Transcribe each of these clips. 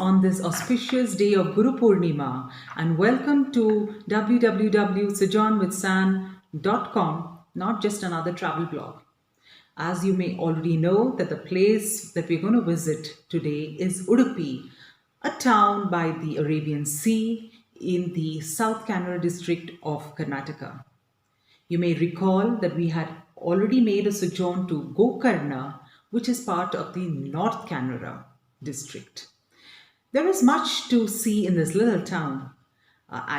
on this auspicious day of Guru Purnima and welcome to www.sojournwithsan.com, not just another travel blog. As you may already know that the place that we're going to visit today is Udupi, a town by the Arabian Sea in the South Kannada district of Karnataka. You may recall that we had already made a sojourn to Gokarna, which is part of the North Kannada district. There is much to see in this little town,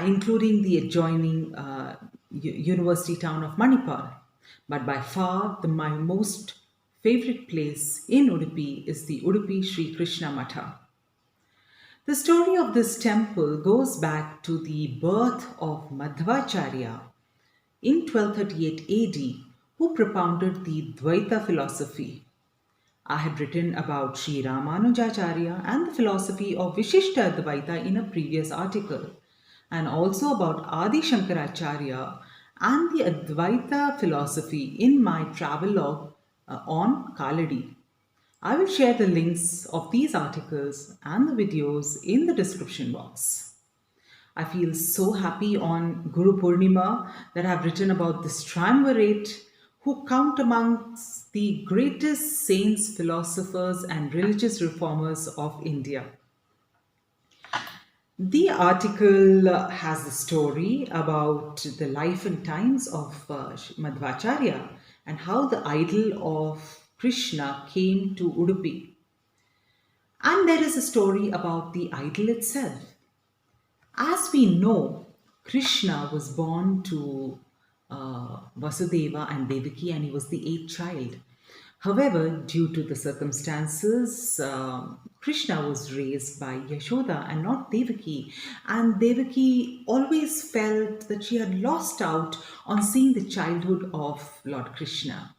including the adjoining university town of Manipal. But by far, my most favorite place in Udupi is the Udupi Sri Krishna Matha. The story of this temple goes back to the birth of Madhvacharya in 1238 AD, who propounded the Dvaita philosophy. I had written about Sri Ramanujacharya and the philosophy of Vishishta Advaita in a previous article, and also about Adi Shankaracharya and the Advaita philosophy in my travelogue on Kaladi. I will share the links of these articles and the videos in the description box. I feel so happy on Guru Purnima that I've written about this triumvirate who count amongst the greatest saints, philosophers, and religious reformers of India. The article has the story about the life and times of Madhvacharya and how the idol of Krishna came to Udupi. And there is a story about the idol itself. As we know, Krishna was born to Vasudeva and Devaki, and he was the eighth child. However, due to the circumstances, Krishna was raised by Yashoda and not Devaki. And Devaki always felt that she had lost out on seeing the childhood of Lord Krishna.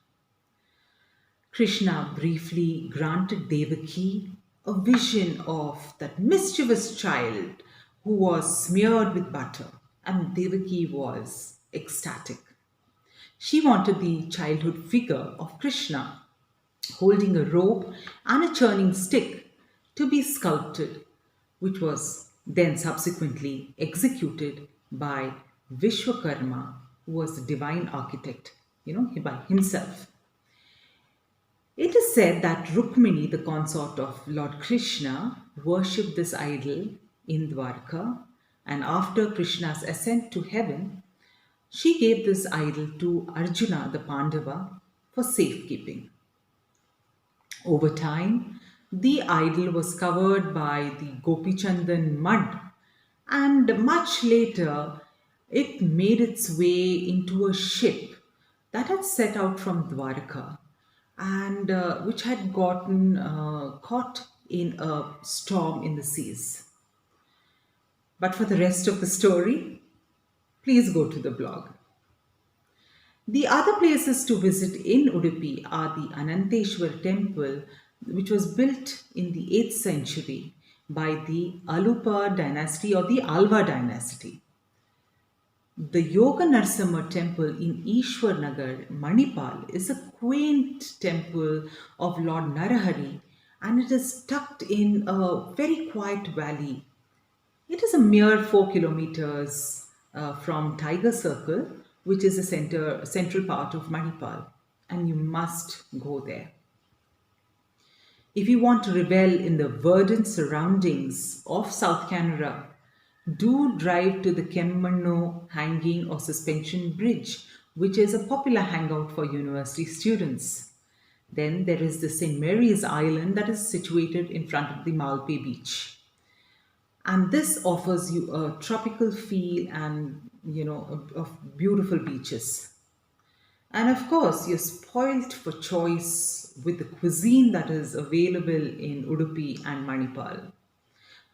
Krishna briefly granted Devaki a vision of that mischievous child who was smeared with butter, and Devaki was ecstatic. She wanted the childhood figure of Krishna holding a rope and a churning stick to be sculpted, which was then subsequently executed by Vishwakarma, who was the divine architect, by himself. It is said that Rukmini, the consort of Lord Krishna, worshipped this idol in Dwarka, and after Krishna's ascent to heaven, she gave this idol to Arjuna the Pandava for safekeeping. Over time, the idol was covered by the Gopichandan mud, and much later, it made its way into a ship that had set out from Dwarka and which had gotten caught in a storm in the seas. But for the rest of the story, please go to the blog. The other places to visit in Udupi are the Ananteshwar temple, which was built in the 8th century by the Alupa dynasty or the Alva dynasty. The Yoga Narsamma temple in Ishwarnagar, Manipal, is a quaint temple of Lord Narahari, and it is tucked in a very quiet valley. It is a mere 4 kilometers from Tiger Circle, which is the central part of Manipal, and you must go there. If you want to revel in the verdant surroundings of South Canara, do drive to the Kemmannu Hanging or Suspension Bridge, which is a popular hangout for university students. Then there is the St. Mary's Island that is situated in front of the Malpe beach. And this offers you a tropical feel and, of beautiful beaches. And of course, you're spoilt for choice with the cuisine that is available in Udupi and Manipal.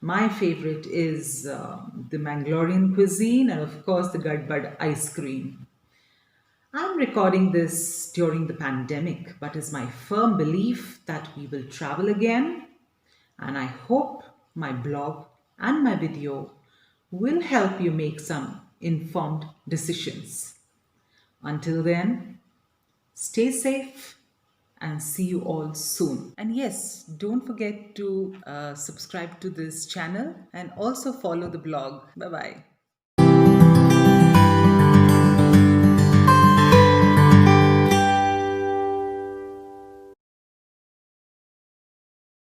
My favorite is the Mangalorean cuisine and of course the Gadbad ice cream. I'm recording this during the pandemic, but it's my firm belief that we will travel again, and I hope my blog and my video will help you make some informed decisions. Until then, stay safe and see you all soon. And yes, don't forget to subscribe to this channel and also follow the blog. Bye bye.